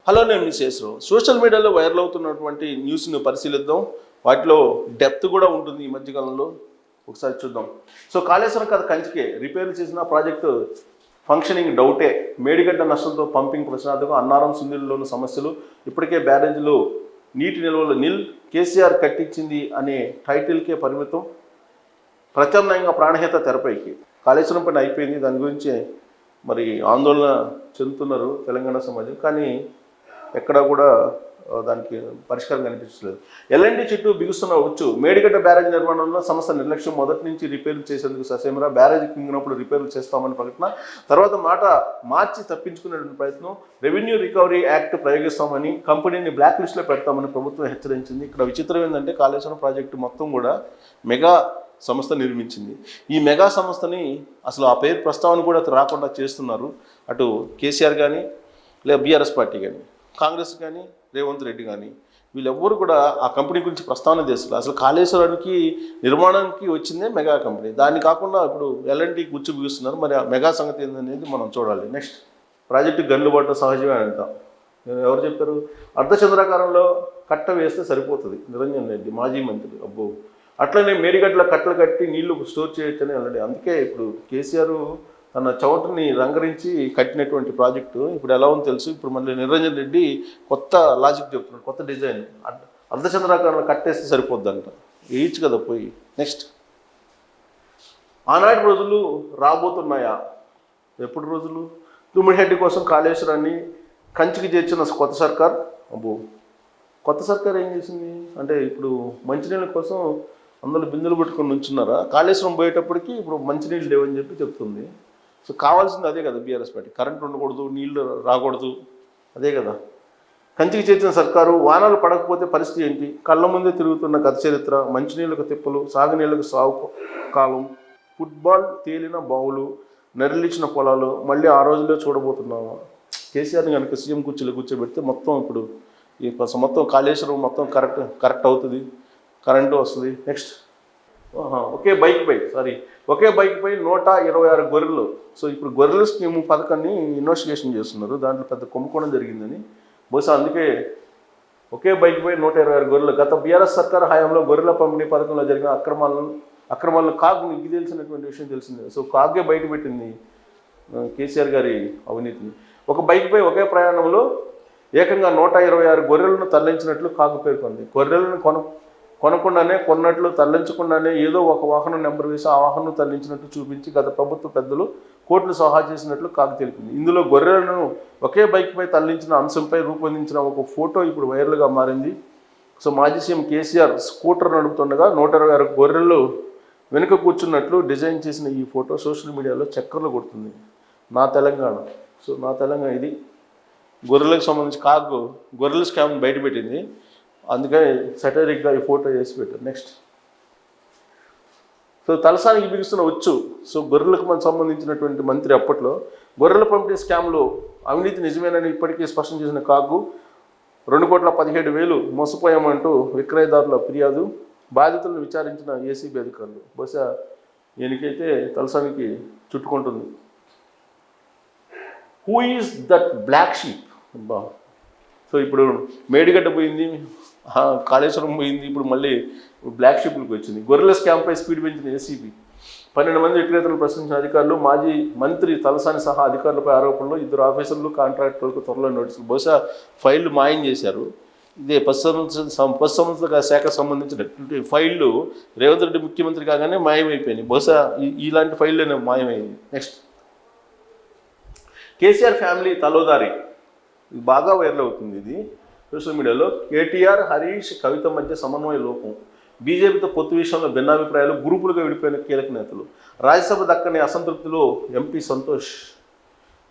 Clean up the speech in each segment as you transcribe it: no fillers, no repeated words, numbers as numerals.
Hello, నేను మీ Sesha Rao. Social మీడియాలో viral అవుతున్నటువంటి న్యూస్ను పరిశీలిద్దాం. వాటిలో డెప్త్ కూడా ఉంటుంది ఈ మధ్యకాలంలో. ఒకసారి చూద్దాం. సో కాళేశ్వరం కథ కంచికే. రిపేర్లు చేసిన ప్రాజెక్టు ఫంక్షనింగ్ డౌటే. మేడిగడ్డ నష్టంతో పంపింగ్ ప్రశ్నార్థకం. అన్నారం సుందిల్లోని సమస్యలు. ఇప్పటికే బ్యారేజ్లో నీటి నిల్వలు నిల్. కేసీఆర్ కట్టించింది అనే టైటిల్కే పరిమితం. ప్రత్యామ్నాయంగా ప్రాణహిత తెరపైకి. కాళేశ్వరం పని అయిపోయింది. దాని గురించి మరి ఆందోళన చెందుతున్నారు తెలంగాణ సమాజం. కానీ ఎక్కడా కూడా దానికి పరిష్కారం కనిపించలేదు. ఎల్ఎన్టీ చుట్టూ బిగుస్తున్న వచ్చు. మేడిగడ్డ బ్యారేజ్ నిర్మాణంలో సంస్థ నిర్లక్ష్యం. మొదటి నుంచి రిపేర్లు చేసేందుకు ససేమరా. బ్యారేజ్ కింగినప్పుడు రిపేర్లు చేస్తామని ప్రకటన. తర్వాత మాట మార్చి తప్పించుకునే ప్రయత్నం. రెవెన్యూ రికవరీ యాక్ట్ ప్రయోగిస్తామని, కంపెనీని బ్లాక్ లిస్ట్లో పెడతామని ప్రభుత్వం హెచ్చరించింది. ఇక్కడ విచిత్రం ఏంటంటే కాళేశ్వరం ప్రాజెక్టు మొత్తం కూడా మెగా సంస్థ నిర్మించింది. ఈ మెగా సంస్థని అసలు ఆ పేరు ప్రస్తావన కూడా రాకుండా చేస్తున్నారు. అటు కేసీఆర్ కానీ, లేదా బీఆర్ఎస్ పార్టీ కానీ, కాంగ్రెస్ కానీ, రేవంత్ రెడ్డి కానీ, వీళ్ళెవ్వరు కూడా ఆ కంపెనీ గురించి ప్రస్తావన చేస్తారు. అసలు కాళేశ్వరానికి నిర్మాణానికి వచ్చిందే మెగా కంపెనీ. దాన్ని కాకుండా ఇప్పుడు ఎల్ఎన్టీ గుర్చు బిగుస్తున్నారు. మరి ఆ మెగా సంగతి ఏందనేది మనం చూడాలి. నెక్స్ట్, ప్రాజెక్టు గన్లు పట్టడం సహజమే అంటాం. ఎవరు చెప్పారు? అర్ధచంద్రాకారంలో కట్ట వేస్తే సరిపోతుంది. నిరంజన్ రెడ్డి మాజీ మంత్రి. అబ్బో, అట్లనే మేడిగడ్డల కట్టలు కట్టి నీళ్లు స్టోర్ చేయొచ్చని అన్నాడు. అందుకే ఇప్పుడు కేసీఆర్ తన చవటని రంగరించి కట్టినటువంటి ప్రాజెక్టు ఇప్పుడు ఎలా ఉందో తెలుసు. ఇప్పుడు మళ్ళీ నిరంజన్ రెడ్డి కొత్త లాజిక్ చెప్తున్నాడు, కొత్త డిజైన్. అర్ధచంద్రాకారంలో కట్టేస్తే సరిపోద్దంట. వేయచ్చు కదా పోయి. నెక్స్ట్, ఆనాటి రోజులు రాబోతున్నాయా? ఎప్పుడు రోజులు? తుమ్మిడిహెడ్డి కోసం కాళేశ్వరాన్ని కంచికి చేర్చిన కొత్త సర్కార్. అబ్బో, కొత్త సర్కార్ ఏం చేసింది అంటే ఇప్పుడు మంచినీళ్ళ కోసం అందులో బిందులు పెట్టుకొని ఉంచున్నారా? కాళేశ్వరం పోయేటప్పటికి ఇప్పుడు మంచినీళ్ళు లేవని చెప్పి చెప్తుంది. సో కావాల్సింది అదే కదా బీఆర్ఎస్ పార్టీ. కరెంట్ ఉండకూడదు, నీళ్లు రాకూడదు, అదే కదా. కంచికి చేర్చిన సర్కారు. వానాలు పడకపోతే పరిస్థితి ఏంటి? కళ్ళ ముందే తిరుగుతున్న గత చరిత్ర. మంచినీళ్ళకు తిప్పలు, సాగునీళ్ళకు సాగు కాలం, ఫుట్బాల్ తేలిన బావులు, నెరలిచ్చిన పొలాలు మళ్ళీ ఆ రోజుల్లో చూడబోతున్నాము. కేసీఆర్ని కనుక సీఎం కుర్చీలో కూర్చోబెడితే మొత్తం ఇప్పుడు ఈ మొత్తం కాళేశ్వరం మొత్తం కరెక్ట్ అవుతుంది, కరెంటు వస్తుంది. నెక్స్ట్, ఒకే బైక్పై 126 గొర్రెలు. సో ఇప్పుడు గొర్రెల స్కీమ్ పథకాన్ని ఇన్వెస్టిగేషన్ చేస్తున్నారు. దాంట్లో పెద్ద కుంభకోణం జరిగిందని. బహుశా అందుకే ఒకే బైక్పై 126 గొర్రెలు. గత బీఆర్ఎస్ సర్కార్ హయాంలో గొర్రెల పంపిణీ పథకంలో జరిగిన అక్రమాలను కాగ్ ఇది తెలిసినటువంటి విషయం తెలిసిందే. సో కాగే బయట పెట్టింది కేసీఆర్ గారి అవినీతిని. ఒక బైక్పై ఒకే ప్రయాణంలో ఏకంగా 126 గొర్రెలను తరలించినట్లు కాగు పేర్కొంది. గొర్రెలను కొనకుండానే, కొన్నట్లు, తరలించకుండానే ఏదో ఒక వాహనం నెంబర్ వేసి ఆ వాహనం తరలించినట్టు చూపించి గత ప్రభుత్వ పెద్దలు కోర్టులు సహా చేసినట్లు కాగు తెలిపింది. ఇందులో గొర్రెలను ఒకే బైక్పై తరలించిన అంశంపై రూపొందించిన ఒక ఫోటో ఇప్పుడు వైరల్గా మారింది. సో మాజీ సీఎం కేసీఆర్ స్కూటర్ నడుపుతుండగా 126 గొర్రెలు వెనుక కూర్చున్నట్లు డిజైన్ చేసిన ఈ ఫోటో సోషల్ మీడియాలో చక్కర్లు కొడుతుంది. నా తెలంగాణ. సో నా తెలంగాణ ఇది. గొర్రెలకు సంబంధించి కాగు గొర్రెల స్కామ్ బయటపెట్టింది. అందుకని సెటరిక్గా ఈ ఫోటో చేసి పెట్టారు. నెక్స్ట్, సో తలసానికి బిగుస్తున్న వచ్చు. సో గొర్రెలకు సంబంధించినటువంటి మంత్రి అప్పట్లో గొర్రెల పంపిణీ స్కామ్లో అవినీతి నిజమేనని ఇప్పటికీ స్పష్టం చేసిన కాగు 2,17,000 మోసపోయామంటూ విక్రయదారుల ఫిర్యాదు. బాధితులను విచారించిన ఏసీబీ అధికారులు. బహుశా ఈయనకైతే తలసానికి చుట్టుకుంటుంది. Who is that black sheep? బా, సో ఇప్పుడు మేడిగడ్డ పోయింది, కాళేశ్వరం పోయింది, ఇప్పుడు మళ్ళీ బ్లాక్ షిప్లకు వచ్చింది. గొర్రెల స్కామ్పై స్పీడ్ పెంచిన ఏసీబీ. 12 మంది విక్రేతలను ప్రశ్నించిన అధికారులు. మాజీ మంత్రి తలసాని సహా అధికారులపై ఆరోపణలు. 2 ఆఫీసర్లు, కాంట్రాక్టర్లకు త్వరలో నోటీసులు. బహుశా ఫైళ్లు మాయం చేశారు. ఇదే పశుసంవర్ధక శాఖకు సంబంధించినటువంటి ఫైళ్లు రేవంత్ రెడ్డి ముఖ్యమంత్రి కాగానే మాయమైపోయినాయి. బహుశా ఇలాంటి ఫైళ్ళనే మాయమైంది. నెక్స్ట్, కేసీఆర్ ఫ్యామిలీ తలోదారి. ఇది బాగా వైరల్ అవుతుంది ఇది సోషల్ మీడియాలో. కేటీఆర్, హరీష్, కవిత మధ్య సమన్వయ లోపం. బీజేపీతో పొత్తు విషయంలో భిన్నాభిప్రాయాలు. గ్రూపులుగా విడిపోయిన కీలక నేతలు. రాజ్యసభ దక్కని అసంతృప్తిలో ఎంపీ సంతోష్.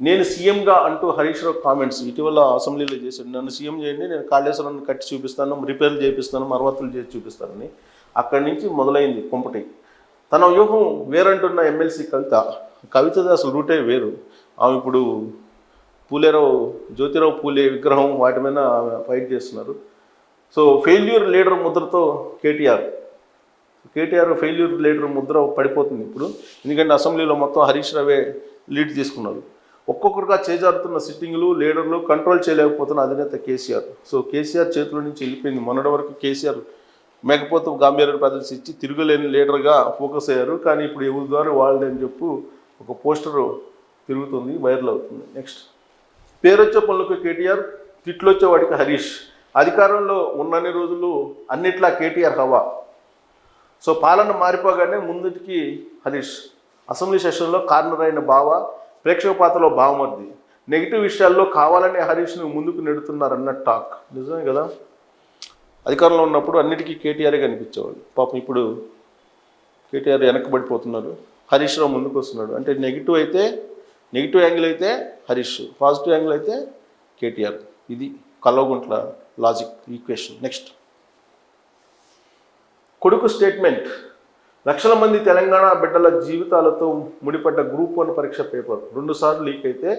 నేను సీఎంగా అంటూ హరీష్ రావు కామెంట్స్ ఇటీవల అసెంబ్లీలో చేశాడు. నన్ను సీఎం చేయండి, నేను కాళేశ్వరాన్ని కట్టి చూపిస్తాను, రిపేర్లు చేపిస్తాను, మరమ్మతులు చేసి చూపిస్తానని. అక్కడి నుంచి మొదలైంది కుంపటి. తన వ్యూహం వేరంటున్న ఎమ్మెల్సీ కవితది అసలు రూటే వేరు. ఆమె ఇప్పుడు జ్యోతిరావు పూలే విగ్రహం వాటి మీద ఫైట్ చేస్తున్నారు. సో ఫెయిల్యూర్ లీడర్ ముద్రతో కేటీఆర్ ఫెయిల్యూర్ లీడర్ ముద్ర పడిపోతుంది ఇప్పుడు. ఎందుకంటే అసెంబ్లీలో మొత్తం హరీష్ రావే లీడ్ తీసుకున్నారు. ఒక్కొక్కరుగా చేజారుతున్న సిట్టింగ్లు లీడర్లు కంట్రోల్ చేయలేకపోతున్న అధినేత కేసీఆర్. సో కేసీఆర్ చేతుల నుంచి వెళ్ళిపోయింది. మొన్నటి వరకు కేసీఆర్ మేకపోతు గాంభీర్యం ప్రదర్శించి తిరుగులేని లీడర్గా ఫోకస్ అయ్యారు. కానీ ఇప్పుడు ఎవరి ద్వారా వాళ్ళని చెప్పు ఒక పోస్టరు తిరుగుతుంది, వైరల్ అవుతుంది. నెక్స్ట్, పేరొచ్చే పనులకు కేటీఆర్, తిట్లొచ్చే వాడికి హరీష్. అధికారంలో ఉన్నన్ని రోజులు అన్నిట్లా కేటీఆర్ హవా. సో పాలన మారిపోగానే ముందుకి హరీష్. అసెంబ్లీ సెషన్లో కార్నర్ అయిన బావ, ప్రేక్షక పాత్రలో బావమర్ది. నెగిటివ్ విషయాల్లో కావాలనే హరీష్ను ముందుకు నెడుతున్నారన్న టాక్. నిజమే కదా, అధికారంలో ఉన్నప్పుడు అన్నిటికీ కేటీఆరే కనిపించేవాళ్ళు. పాపం ఇప్పుడు కేటీఆర్ వెనకబడిపోతున్నారు, హరీష్ రావు ముందుకు వస్తున్నాడు. అంటే నెగిటివ్ యాంగిల్ అయితే హరీష్, పాజిటివ్ యాంగిల్ అయితే కేటీఆర్. ఇది కల్వకుంట్ల లాజిక్ ఈక్వేషన్. నెక్స్ట్, కొడుకు స్టేట్మెంట్. లక్షల మంది తెలంగాణ బిడ్డల జీవితాలతో ముడిపడ్డ గ్రూప్ 1 పరీక్ష పేపర్ 2 సార్లు లీక్ అయితే,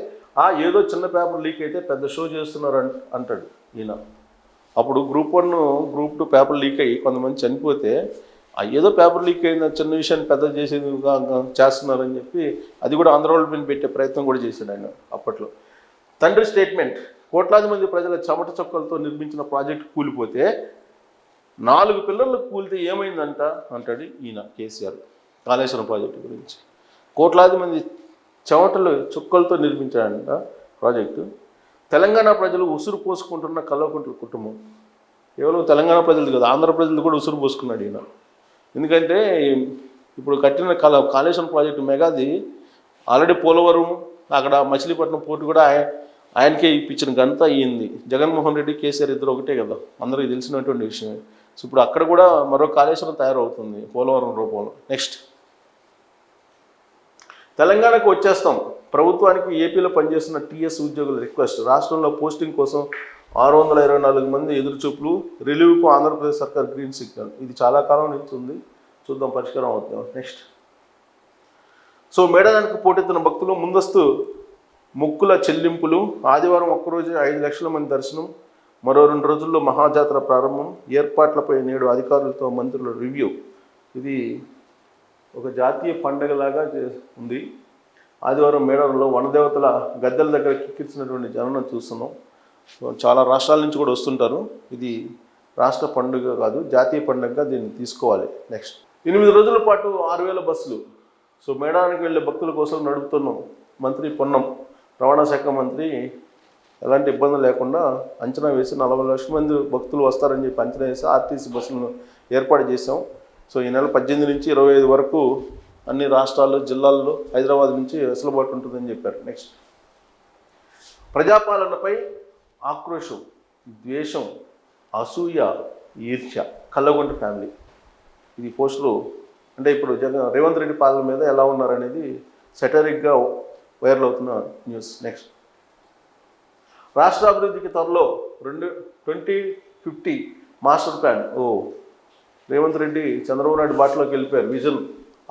ఏదో చిన్న పేపర్ లీక్ అయితే పెద్ద షో చేస్తున్నారు అంటాడు ఈయన. అప్పుడు గ్రూప్ 1 గ్రూప్ 2 పేపర్ లీక్ అయ్యి కొంతమంది చనిపోతే ఏదో పేపర్ లీక్ అయింది చిన్న విషయాన్ని పెద్ద చేసేది చేస్తున్నారని చెప్పి అది కూడా ఆంధ్రలో పెట్టే ప్రయత్నం కూడా చేశాడు ఆయన అప్పట్లో. తండ్రి స్టేట్మెంట్. కోట్లాది మంది ప్రజల చెమట చొక్కలతో నిర్మించిన ప్రాజెక్టు కూలిపోతే 4 పిల్లర్లు కూలితే ఏమైందంట అంటాడు ఈయన కేసీఆర్. కాళేశ్వరం ప్రాజెక్టు గురించి. కోట్లాది మంది చెమటలు చుక్కలతో నిర్మించాడంట ప్రాజెక్టు. తెలంగాణ ప్రజలు ఉసురు పోసుకుంటున్న కల్వకుంట్ల కుటుంబం. కేవలం తెలంగాణ ప్రజలు కదా, ఆంధ్ర ప్రజలు కూడా ఉసురు పోసుకున్నాడు ఈయన. ఎందుకంటే ఇప్పుడు కట్టిన కాళేశ్వరం ప్రాజెక్టు మెగాది ఆల్రెడీ పోలవరం, అక్కడ మచిలీపట్నం పోర్టు కూడా ఆయనకే ఇప్పించిన ఘనత అయ్యింది. జగన్మోహన్ రెడ్డి, కేసీఆర్ ఇద్దరు ఒకటే కదా, అందరికీ తెలిసినటువంటి విషయమే. సో ఇప్పుడు అక్కడ కూడా మరో కాళేశ్వరం తయారవుతుంది పోలవరం రూపంలో. నెక్స్ట్, తెలంగాణకు వచ్చేస్తాం. ప్రభుత్వానికి ఏపీలో పనిచేస్తున్న టీఎస్ ఉద్యోగుల రిక్వెస్ట్. రాష్ట్రంలో పోస్టింగ్ కోసం 624 మంది ఎదురుచూపులు. రిలీవ్కు ఆంధ్రప్రదేశ్ సర్కార్ గ్రీన్ సిగ్నల్. ఇది చాలా కాలం నుంచి ఉంది, చూద్దాం పరిష్కారం అవుతుంది. నెక్స్ట్, సో మేడారానికి పోటెత్తిన భక్తులు ముందస్తు మొక్కుల చెల్లింపులు. ఆదివారం ఒక్కరోజే 5 లక్షల మంది దర్శనం. మరో 2 రోజుల్లో మహాజాతర ప్రారంభం. ఏర్పాట్లపై నేడు అధికారులతో మంత్రుల రివ్యూ. ఇది ఒక జాతీయ పండగలాగా ఉంది. ఆదివారం మేడారంలో వనదేవతల గద్దెల దగ్గర కిక్కిరిచినటువంటి జనం చూస్తున్నాం. చాలా రాష్ట్రాల నుంచి కూడా వస్తుంటారు. ఇది రాష్ట్ర పండుగ కాదు, జాతీయ పండుగగా దీన్ని తీసుకోవాలి. నెక్స్ట్, 8 రోజుల పాటు 6000 బస్సులు. సో మేడారానికి వెళ్ళే భక్తుల కోసం నడుపుతున్నాం. మంత్రి పొన్నం, రవాణా శాఖ మంత్రి, ఎలాంటి ఇబ్బంది లేకుండా అంచనా వేసి 40 లక్షల మంది భక్తులు వస్తారని చెప్పి అంచనా వేసి ఆర్టీసీ బస్సులను ఏర్పాటు చేసాం. సో ఈ నెల 18 నుంచి 25 వరకు అన్ని రాష్ట్రాలు, జిల్లాల్లో, హైదరాబాద్ నుంచి వెసులుబాటు ఉంటుందని చెప్పారు. నెక్స్ట్, ప్రజాపాలనపై ఆక్రోశం, ద్వేషం, అసూయ, ఈర్ష్య. కల్వకుంట్ల ఫ్యామిలీ. ఇది పోస్టులు. అంటే ఇప్పుడు రేవంత్ రెడ్డి పాలన మీద ఎలా ఉన్నారనేది సెటరిక్గా వైరల్ అవుతున్న న్యూస్. నెక్స్ట్, రాష్ట్ర అభివృద్ధికి త్వరలో 2050 మాస్టర్ ప్లాన్. రేవంత్ రెడ్డి చంద్రబాబు నాయుడు బాటలోకి వెళ్ళిపోయారు. విజన్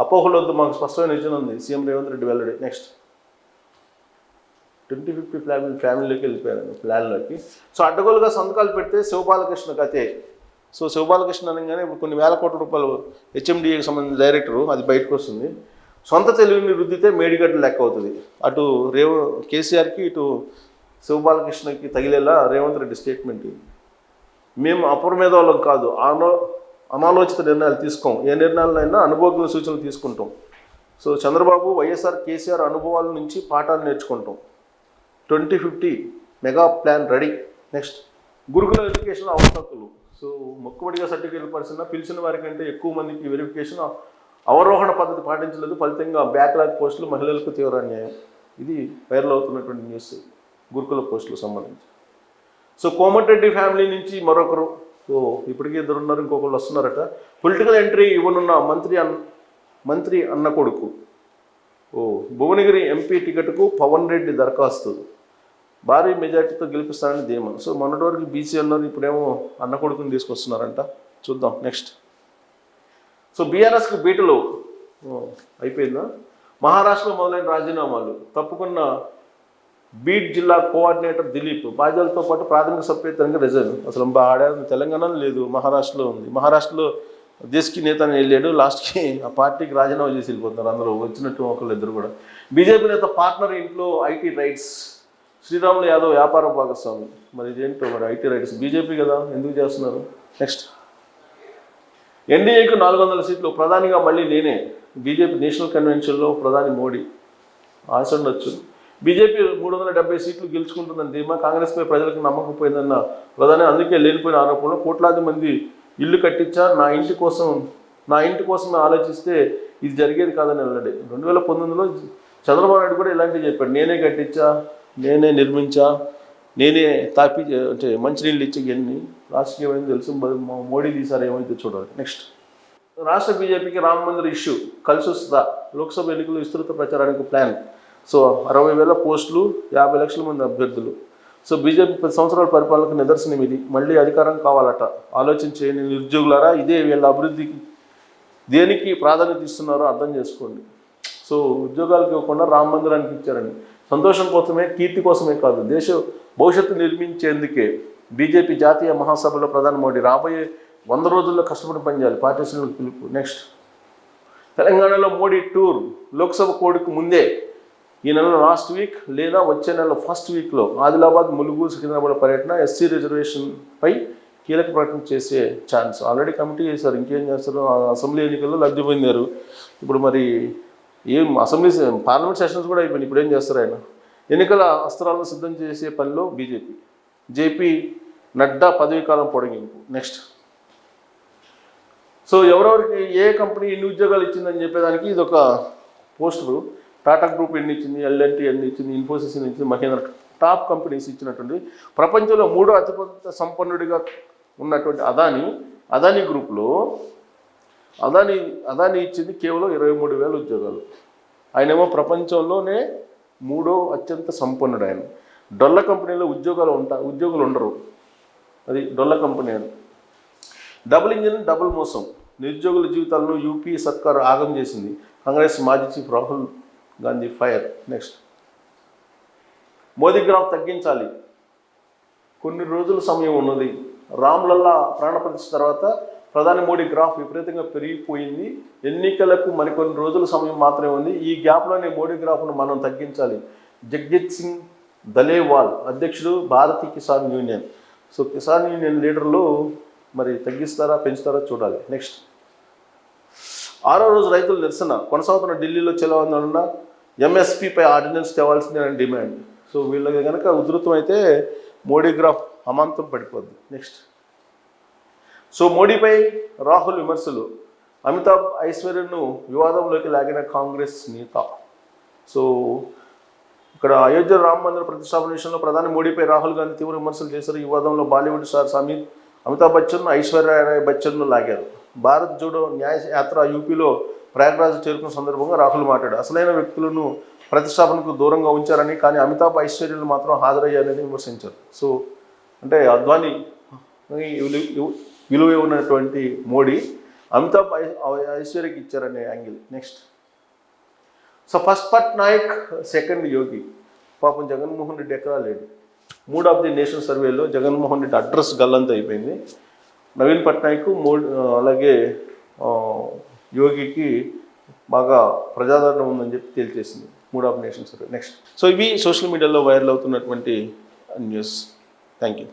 అపోహలు వద్దు, మాకు స్పష్టమైన విజన్ ఉంది. సీఎం రేవంత్ రెడ్డి వెల్లడి. నెక్స్ట్, 2050 ఫ్యామిలీలోకి వెళ్ళిపోయారు ప్లాన్లోకి. సో అడ్డగోలుగా సంతకాలు పెడితే శివబాలకృష్ణ కథే. సో శివబాలకృష్ణ అనగానే ఇప్పుడు కొన్ని వేల కోట్ల రూపాయలు హెచ్ఎండిఏకి సంబంధించిన డైరెక్టరు, అది బయటకు వస్తుంది. సొంత తెలివిని రుద్దితే మేడిగడ్డ లెక్క అవుతుంది. అటు కేసీఆర్కి, ఇటు శివబాలకృష్ణకి తగిలేలా రేవంత్ రెడ్డి స్టేట్మెంట్. మేము అపరిమిత వాళ్ళం కాదు, అనాలోచిత నిర్ణయాలు తీసుకోం. ఏ నిర్ణయాలైనా అనుభవజ్ఞ సూచనలు తీసుకుంటాం. సో చంద్రబాబు, వైఎస్ఆర్, కేసీఆర్ అనుభవాల నుంచి పాఠాలు నేర్చుకుంటాం. 2050 మెగా ప్లాన్ రెడీ. నెక్స్ట్, గురుకుల వెరిఫికేషన్ అవసరాలు. సో మొక్కుబడిగా సర్టిఫికేట్లు పిలిచిన వారి కంటే ఎక్కువ మందికి వెరిఫికేషన్ అవరోహణ పద్ధతి పాటించలేదు. ఫలితంగా బ్యాక్లాగ్ పోస్టులు, మహిళలకు తీవ్ర అన్యాయం. ఇది వైరల్ అవుతున్నటువంటి న్యూస్ గురుకుల పోస్టులకు సంబంధించి. సో కోమటిరెడ్డి ఫ్యామిలీ నుంచి మరొకరు, ఇప్పటికీ 2 ఉన్నారు, ఇంకొకళ్ళు వస్తున్నారట. పొలిటికల్ ఎంట్రీ ఇవ్వనున్న మంత్రి అన్న కొడుకు. భువనగిరి ఎంపీ టికెట్కు పవన్ రెడ్డి దరఖాస్తు. భారీ మెజార్టీతో గెలిపిస్తారని ధీమా. సో మొన్నటి వరకు బీసీ అన్నారు, ఇప్పుడేమో అన్న కొడుకుని తీసుకొస్తున్నారంట. చూద్దాం. నెక్స్ట్, సో బీఆర్ఎస్కి బీటలు అయిపోయిందా? మహారాష్ట్రలో మొదలైన రాజీనామాలు. తప్పుకున్న బీడ్ జిల్లా కోఆర్డినేటర్ దిలీప్ బాధ్యతలతో పాటు ప్రాథమిక సభ్యత్వంగా రిజైన్. అసలు ఆడే తెలంగాణలో లేదు, మహారాష్ట్రలో ఉంది. మహారాష్ట్రలో దేశ్కి నేత అని వెళ్ళాడు, లాస్ట్కి ఆ పార్టీకి రాజీనామా చేసి వెళ్ళిపోతున్నారు అందరూ వచ్చినట్టు ఒకళ్ళు ఇద్దరు కూడా. బీజేపీ నేత పార్ట్నర్ ఇంట్లో ఐటీ రైట్స్, శ్రీరాములు యాదవ్ వ్యాపార భాగస్వామి. మరి ఇదేంటో మరి ఐటీ రైట్స్ బీజేపీ కదా, ఎందుకు చేస్తున్నారు? నెక్స్ట్, ఎన్డీఏకు 400 సీట్లు, ప్రధానిగా మళ్ళీ నేనే. బీజేపీ నేషనల్ కన్వెన్షన్లో ప్రధాని మోడీ ఆశ ఉండొచ్చు. బీజేపీ 370 సీట్లు గెలుచుకుంటుందని ధీమా, కాంగ్రెస్పై ప్రజలకు నమ్మకం పోయిందన్న ప్రధాని. అందుకే లేనిపోయిన ఆరోపణలు, కోట్లాది మంది ఇల్లు కట్టించా, నా ఇంటి కోసమే ఆలోచిస్తే ఇది జరిగేది కాదని అన్నాడు. 2019లో చంద్రబాబు నాయుడు కూడా ఇలాంటివి చెప్పాడు, నేనే కట్టించా, నేనే నిర్మించా, నేనే తాపి అంటే మంచినీళ్ళు ఇచ్చి ఎన్ని. లాస్ట్కి ఏమైంది తెలుసు, మోడీ తీసారు, ఏమైతే చూడాలి. నెక్స్ట్, రాష్ట్ర బీజేపీకి రామ మందిర్ ఇష్యూ కలిసి వస్తుందా? లోక్సభ ఎన్నికలు విస్తృత ప్రచారానికి ప్లాన్. సో 60,000 పోస్టులు, 50 లక్షల మంది అభ్యర్థులు. సో బీజేపీ 10 సంవత్సరాల పరిపాలనకు నిదర్శనం ఇది. మళ్ళీ అధికారం కావాలట, ఆలోచించేయండి నిరుద్యోగులారా. ఇదే వీళ్ళ అభివృద్ధికి దేనికి ప్రాధాన్యత ఇస్తున్నారో అర్థం చేసుకోండి. సో ఉద్యోగాలకు ఇవ్వకుండా రామ మందిరానికి ఇచ్చారండి. సంతోషం కోసమే, కీర్తి కోసమే కాదు, దేశ భవిష్యత్తు నిర్మించేందుకే బీజేపీ జాతీయ మహాసభలో ప్రధాని మోడీ రాబోయే 100 రోజుల్లో కష్టపడి పనిచేయాలి, పార్టీ శ్రేణులకు పిలుపు. నెక్స్ట్, తెలంగాణలో మోడీ టూర్ లోక్సభ కోడ్కు ముందే ఈ నెల లాస్ట్ వీక్ లేదా వచ్చే నెల ఫస్ట్ వీక్లో ఆదిలాబాద్, ములుగు, సికింద్రాబాద్ పర్యటన. ఎస్సీ రిజర్వేషన్పై కీలక ప్రకటన చేసే ఛాన్స్. ఆల్రెడీ కమిటీ చేశారు, ఇంకేం చేస్తారు? అసెంబ్లీ ఎన్నికల్లో లబ్ధి పొందారు. ఇప్పుడు మరి ఏం పార్లమెంట్ సెషన్స్ కూడా అయిపోయినాయి, ఇప్పుడు ఏం చేస్తారు ఆయన? ఎన్నికల అస్త్రాలను సిద్ధం చేసే పనిలో బీజేపీ. జేపీ నడ్డా పదవీకాలం పొడిగింపు. నెక్స్ట్, సో ఎవరెవరికి ఏ కంపెనీ ఎన్ని ఉద్యోగాలు ఇచ్చిందని చెప్పేదానికి ఇది ఒక పోస్టరు. టాటా గ్రూప్ ఎన్ని ఇచ్చింది, ఎల్ఎన్టీ ఎన్ని ఇచ్చింది, ఇన్ఫోసిస్ ఎన్ని ఇచ్చింది, మహేంద్ర టాప్ కంపెనీస్ ఇచ్చినటువంటి. ప్రపంచంలో 3వ అతిపెద్ద సంపన్నుడిగా ఉన్నటువంటి అదానీ గ్రూప్లో అదానీ ఇచ్చింది కేవలం 23,000 ఉద్యోగాలు. ఆయనేమో ప్రపంచంలోనే 3వ అత్యంత సంపన్నుడు. ఆయన డొల్ల కంపెనీలో ఉద్యోగులు ఉండరు, అది డొల్ల కంపెనీ అని. డబుల్ ఇంజిన్, డబుల్ మోసం, నిరుద్యోగుల జీవితాలను యూపీ సర్కారు ఆగం చేసింది. కాంగ్రెస్ మాజీ chief Rahul Gandhi fire. Next, Modi graph తగ్గించాలి, కొన్ని రోజుల సమయం ఉన్నది. రామ్లల్లా ప్రాణప్రతిష్ఠ తర్వాత ప్రధాని మోడీ గ్రాఫ్ విపరీతంగా పెరిగిపోయింది. ఎన్నికలకు మరికొన్ని రోజుల సమయం మాత్రమే ఉంది. ఈ గ్యాప్లోనే మోడీ గ్రాఫ్ను మనం తగ్గించాలి. జగ్జిత్ సింగ్ దలేవాల్, అధ్యక్షుడు Bharatiya Kisan union. So Kisan union లీడర్లు మరి తగ్గిస్తారా, పెంచుతారా చూడాలి. నెక్స్ట్, 6వ రోజు రైతుల నిరసన కొనసాగుతున్న ఢిల్లీలో చెలవనున్న ఎంఎస్పీపై ఆర్డినెన్స్ తేవాల్సిందే డిమాండ్. సో వీళ్ళకి కనుక ఉధృతమైతే మోడీ గ్రాఫ్ అమాంతం పడిపోద్ది. నెక్స్ట్, సో మోడీపై రాహుల్ విమర్శలు, అమితాబ్ ఐశ్వర్యను వివాదంలోకి లాగిన కాంగ్రెస్ నేత. సో ఇక్కడ అయోధ్య రామ మందిర ప్రతిష్టాపన విషయంలో ప్రధాని మోడీపై రాహుల్ గాంధీ తీవ్ర విమర్శలు చేశారు. ఈ వివాదంలో బాలీవుడ్ స్టార్ అమితాబ్ బచ్చన్, ఐశ్వర్య రాయ్ బచ్చన్ను లాగారు. భారత్ జోడో న్యాయ యాత్ర యూపీలో ప్రయాగ్రాజ్ చేరుకున్న సందర్భంగా రాహుల్ మాట్లాడారు. అసలైన వ్యక్తులను ప్రతిష్టాపనకు దూరంగా ఉంచారని, కానీ అమితాబ్ ఐశ్వర్యలు మాత్రం హాజరయ్యారని విమర్శించారు. సో అంటే అద్వానీ విలువ ఉన్నటువంటి మోడీ అమితాబ్ ఐశ్వర్యకి ఇచ్చారనే angle. Next, so first Patnaik, second Yogi. పాపం జగన్మోహన్ రెడ్డి ఎక్కడా లేడు. మూడ్ ఆఫ్ ది నేషన్ సర్వేలో జగన్మోహన్ రెడ్డి అడ్రస్ గల్లంత అయిపోయింది. నవీన్ పట్నాయక్, అలాగే యోగికి బాగా ప్రజాదరణ ఉందని చెప్పి తేల్చేసింది mood of nation survey. Next, so ఇవి సోషల్ మీడియాలో వైరల్ అవుతున్నటువంటి న్యూస్. Thank you.